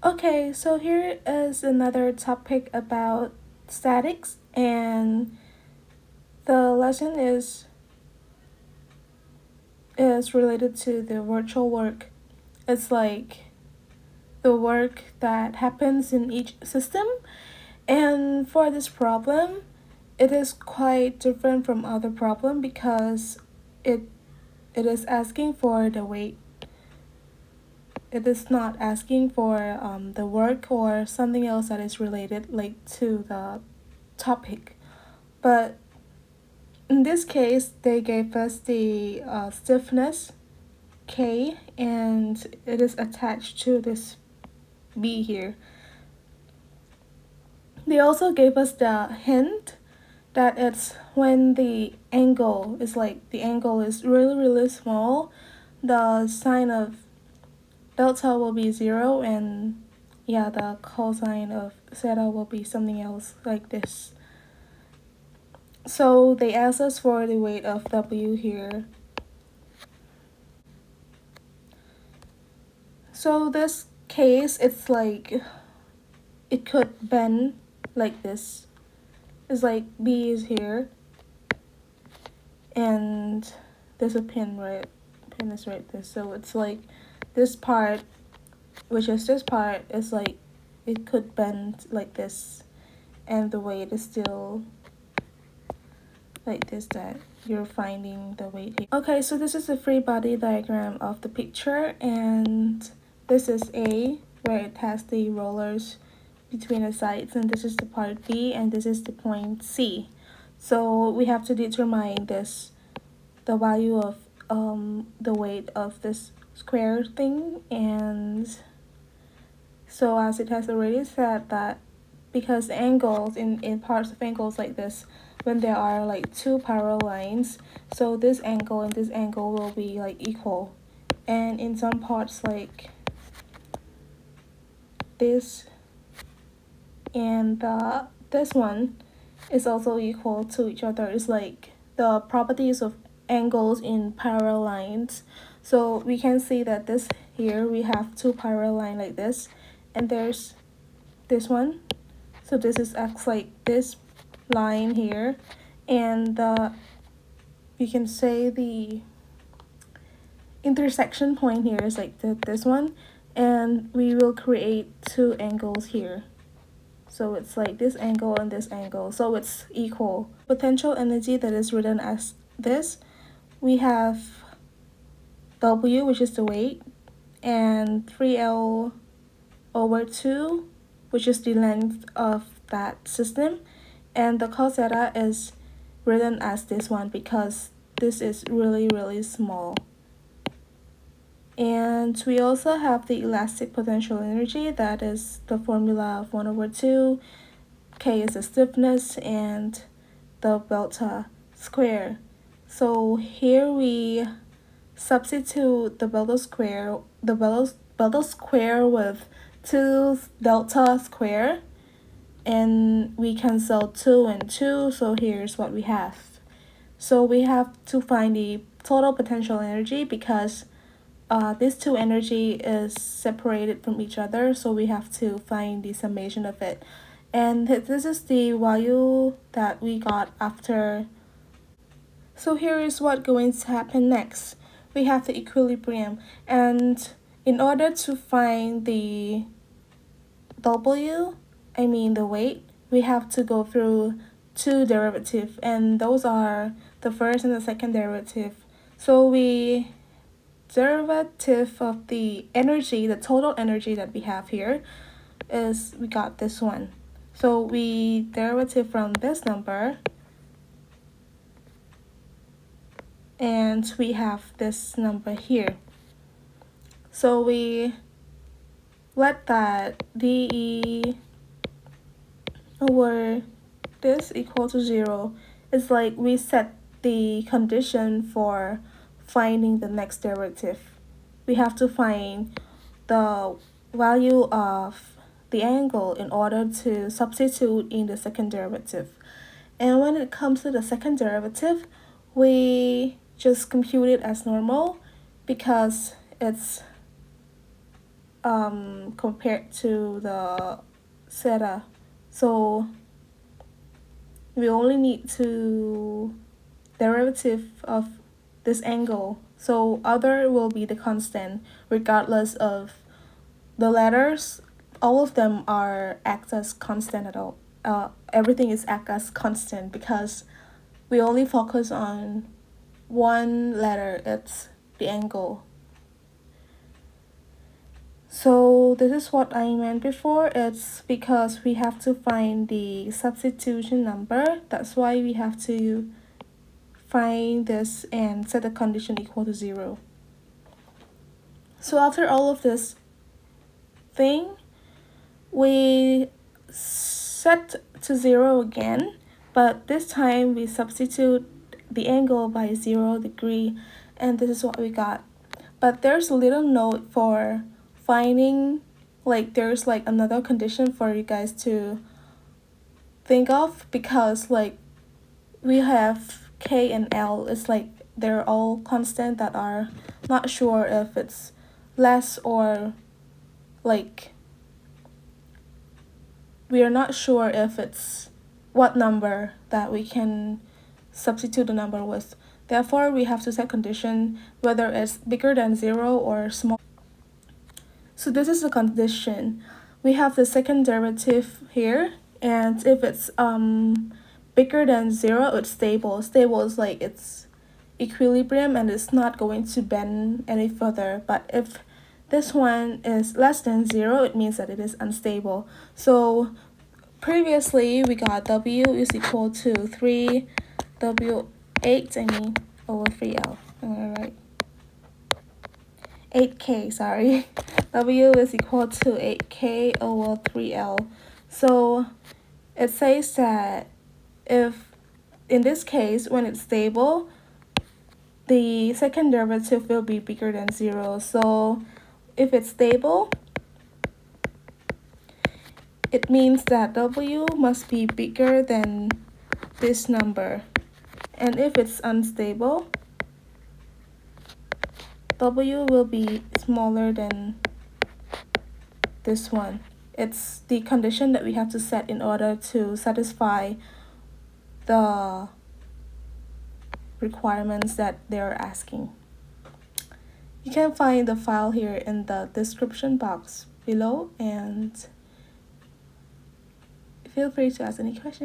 Okay, so here is another topic about statics, and the lesson is related to the virtual work. It's like the work that happens in each system, and for this problem, it is quite different from other problem because it it is asking for the weight. It is not asking for the work or something else that is related like to the topic. But in this case, they gave us the stiffness K, and it is attached to this B here. They also gave us the hint that it's when the angle is really really small, the sign of delta will be 0, and yeah, the cosine of theta will be something else like this. So they asked us for the weight of W here. So this case, it's like it could bend like this. It's like B is here, and there's a pin, right? Pin is right there. So it's like this part, which is this part, is like it could bend like this, and the weight is still like this, that you're finding the weight here. Okay, so this is a free body diagram of the picture, and this is A, where it has the rollers between the sides, and this is the part B, and this is the point C. So we have to determine the value of the weight of this square thing. And so as it has already said that because angles in parts of angles like this, when there are like two parallel lines, so this angle and this angle will be like equal, and in some parts like this and this one is also equal to each other. It's like the properties of angles in parallel lines. So we can see that this here we have two parallel lines like this, and there's this one. So this is acts like this line here, and you can say the intersection point here is like this one, and we will create two angles here. So it's like this angle and this angle, so it's equal. Potential energy that is written as this, we have W, which is the weight, and 3L over 2, which is the length of that system, and the cos theta is written as this one because this is really really small. And we also have the elastic potential energy, that is the formula of 1 over 2. K is the stiffness, and the delta square. So here we substitute the delta square, delta square with 2 delta square, and we cancel 2 and 2, so here's what we have. So we have to find the total potential energy because this two energy is separated from each other, so we have to find the summation of it. And this is the value that we got after. So here is what going to happen next. We have the equilibrium, and in order to find the W, I mean the weight, we have to go through two derivatives, and those are the first and the second derivative. So we derivative of the energy, the total energy that we have here, is we got this one. So we derivative from this number, and we have this number here. So we let that dE over this equal to 0. It's like we set the condition for finding the next derivative. We have to find the value of the angle in order to substitute in the second derivative. And when it comes to the second derivative, we just compute it as normal because it's compared to the theta. So we only need to derivative of this angle. So other will be the constant regardless of the letters. All of them are act as constant at all. Everything is act as constant because we only focus on one letter. It's the angle. So this is what I meant before. It's because we have to find the substitution number. That's why we have to find this and set the condition equal to 0. So after all of this thing, we set to 0 again, but this time we substitute the angle by 0 degree, and this is what we got. But there's a little note for finding, like there's like another condition for you guys to think of, because like we have K and L, it's like they're all constant that are not sure if it's less or like we are not sure if it's what number that we can substitute the number with. Therefore, we have to set condition whether it's bigger than 0 or small. So this is the condition. We have the second derivative here, and if it's bigger than 0, it's stable. Stable is like it's equilibrium and it's not going to bend any further. But if this one is less than 0, it means that it is unstable. So previously we got W is equal to 3W8 over 3L. Alright. 8K, sorry. W is equal to 8K over 3L. So it says that if in this case when it's stable, the second derivative will be bigger than 0. So if it's stable, it means that W must be bigger than this number. And if it's unstable, W will be smaller than this one. It's the condition that we have to set in order to satisfy the requirements that they're asking. You can find the file here in the description box below, and feel free to ask any questions.